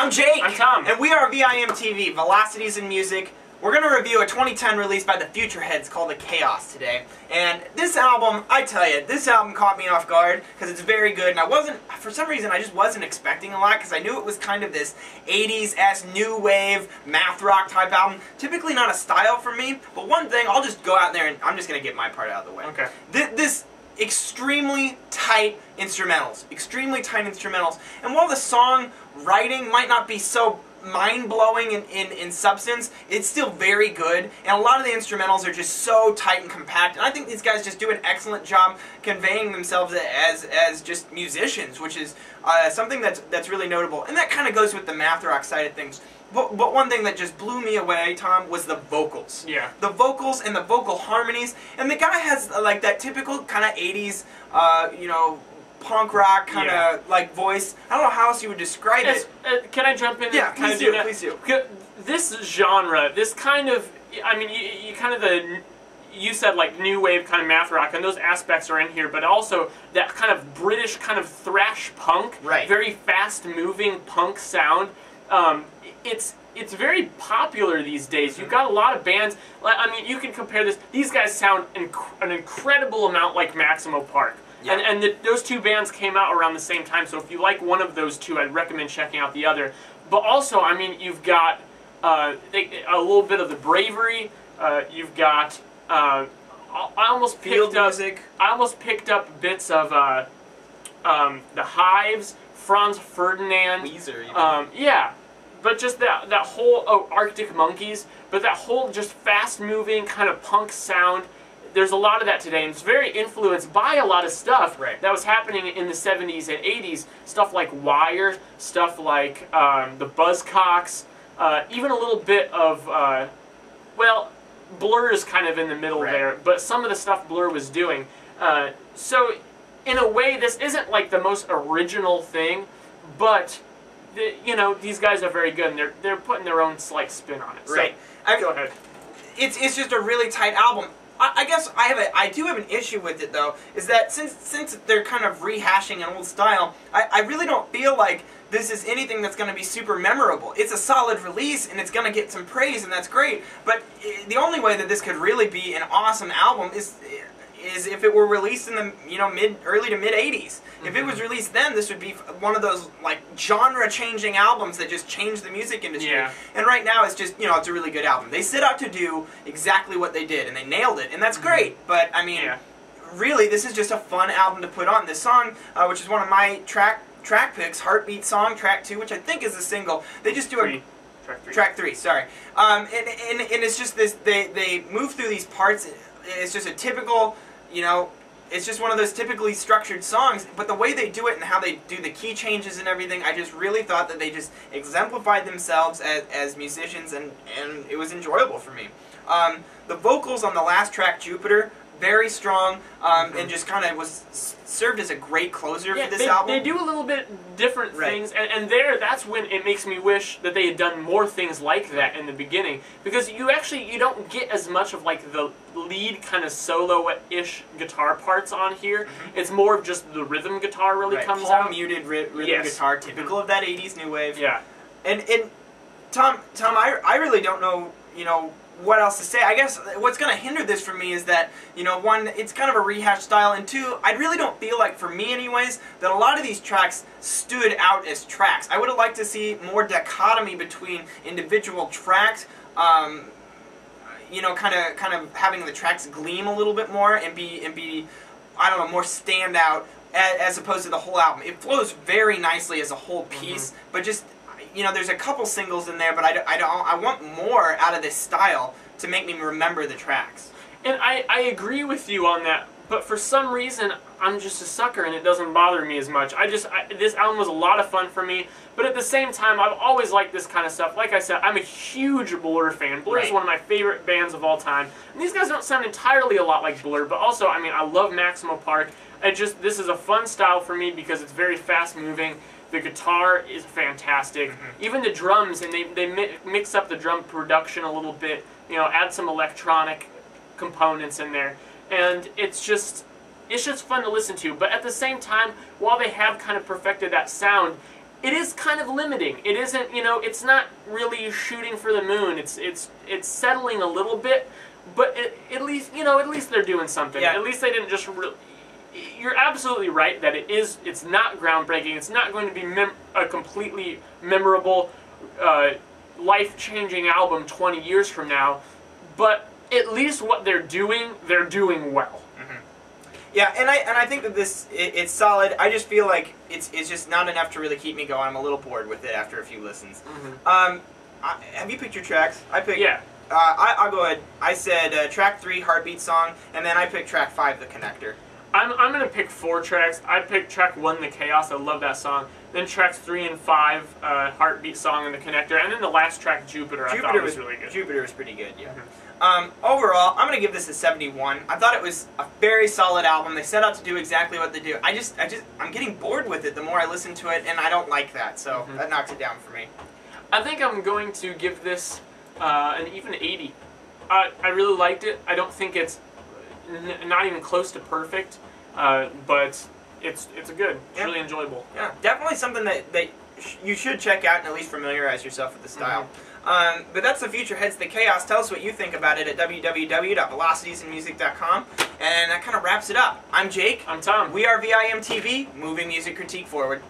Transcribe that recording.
I'm Jake. I'm Tom. And we are VIMTV, Velocities in Music. We're going to review a 2010 release by the Futureheads called The Chaos today. And this album, I tell you, this album caught me off guard because it's very good. And I wasn't, for some reason, I just wasn't expecting a lot because I knew it was kind of this 80s-esque new wave math rock type album. Typically not a style for me, but one thing, I'll just go out there and I'm just going to get my part out of the way. Okay. This extremely tight instrumentals. And while the song writing might not be so mind-blowing in substance, it's still very good, and a lot of the instrumentals are just so tight and compact, and I think these guys just do an excellent job conveying themselves as just musicians, which is something that's really notable, and that kind of goes with the math rock side of things. But one thing that just blew me away, Tom, was the vocals. Yeah. The vocals and the vocal harmonies, and the guy has like that typical kind of 80s, you know, punk rock kind of like voice. I don't know how else you would describe it. Can I jump in? Yeah, and kind please of do. that? Please do. This genre, this kind of, I mean, you kind of you said like new wave kind of math rock, and those aspects are in here, but also that kind of British kind of thrash punk, right? Very fast moving punk sound. It's very popular these days. You've got a lot of bands. I mean, you can compare this. These guys sound an incredible amount like Maximo Park. Yeah. And those two bands came out around the same time, so if you like one of those two, I'd recommend checking out the other. But also, I mean, you've got a little bit of the Bravery. You've got I almost picked up bits of the Hives, Franz Ferdinand. Weezer, yeah, but just that whole Arctic Monkeys, but that whole just fast-moving kind of punk sound. There's a lot of that today, and it's very influenced by a lot of stuff that was happening in the 70s and 80s. Stuff like Wire, stuff like the Buzzcocks, even a little bit of, well, Blur is kind of in the middle there, but some of the stuff Blur was doing. So, in a way, this isn't like the most original thing, but, you know, these guys are very good, and they're putting their own slight spin on it. Right. So, go ahead. It's just a really tight album. I guess I do have an issue with it though, is that since they're kind of rehashing an old style, I really don't feel like this is anything that's going to be super memorable. It's a solid release and it's going to get some praise and that's great, but the only way that this could really be an awesome album is if it were released in the early to mid 80s. If it was released then, this would be one of those like genre-changing albums that just changed the music industry. Yeah. And right now it's just, it's a really good album. They set out to do exactly what they did and they nailed it, and that's great. But I mean, really, this is just a fun album to put on. This song, which is one of my track picks, Heartbeat Song, track 2, which I think is a single. They just do track 3, sorry. And it's just this. They move through these parts. It's just a typical, it's just one of those typically structured songs, but the way they do it and how they do the key changes and everything, I just really thought that they just exemplified themselves as musicians, and it was enjoyable for me. The vocals on the last track, Jupiter, very strong, and just kind of served as a great closer for this album. They do a little bit different things, and that's when it makes me wish that they had done more things like that in the beginning, because you don't get as much of like the lead kind of solo-ish guitar parts on here. It's more of just the rhythm guitar really comes out. Muted rhythm guitar, typical of that 80s new wave. Yeah. And Tom, I really don't know, what else to say. I guess what's going to hinder this for me is that, one, it's kind of a rehash style, and two, I really don't feel like, for me anyways, that a lot of these tracks stood out as tracks. I would have liked to see more dichotomy between individual tracks, kind of having the tracks gleam a little bit more and be I don't know, more stand out as opposed to the whole album. It flows very nicely as a whole piece, but just, there's a couple singles in there, but I want more out of this style to make me remember the tracks. And I agree with you on that, but for some reason, I'm just a sucker and it doesn't bother me as much. This album was a lot of fun for me, but at the same time, I've always liked this kind of stuff. Like I said, I'm a huge Blur fan. Blur is one of my favorite bands of all time. And these guys don't sound entirely a lot like Blur, but also, I mean, I love Maximo Park. This is a fun style for me because it's very fast-moving. The guitar is fantastic. Even the drums, and they mix up the drum production a little bit, add some electronic components in there. And it's just fun to listen to. But at the same time, while they have kind of perfected that sound, it is kind of limiting. It isn't, you know, it's not really shooting for the moon. It's settling a little bit, but at least, you know, at least they're doing something. Yeah. At least they didn't just. You're absolutely right that it's not groundbreaking. It's not going to be a completely memorable, life-changing album 20 years from now, but at least what they're doing well. Yeah, and I think that it's solid. I just feel like it's just not enough to really keep me going. I'm a little bored with it after a few listens. Have you picked your tracks? I picked. Yeah. I'll go ahead. I said track 3, Heartbeat Song, and then I picked track 5, The Connector. I'm gonna pick 4 tracks. I picked track 1, The Chaos. I love that song. Then tracks 3 and 5, Heartbeat Song and The Connector, and then the last track, Jupiter. I thought was really good. Jupiter was pretty good. Yeah. Overall, I'm gonna give this a 71. I thought it was a very solid album. They set out to do exactly what they do. I'm getting bored with it the more I listen to it, and I don't like that. So that knocks it down for me. I think I'm going to give this an even 80. I really liked it. I don't think it's not even close to perfect, but it's good. It's really enjoyable. Yeah, definitely something that you should check out and at least familiarize yourself with the style. But that's the Futureheads, The Chaos. Tell us what you think about it at www.velocitiesandmusic.com. And that kind of wraps it up. I'm Jake. I'm Tom. We are VIMTV, moving music critique forward.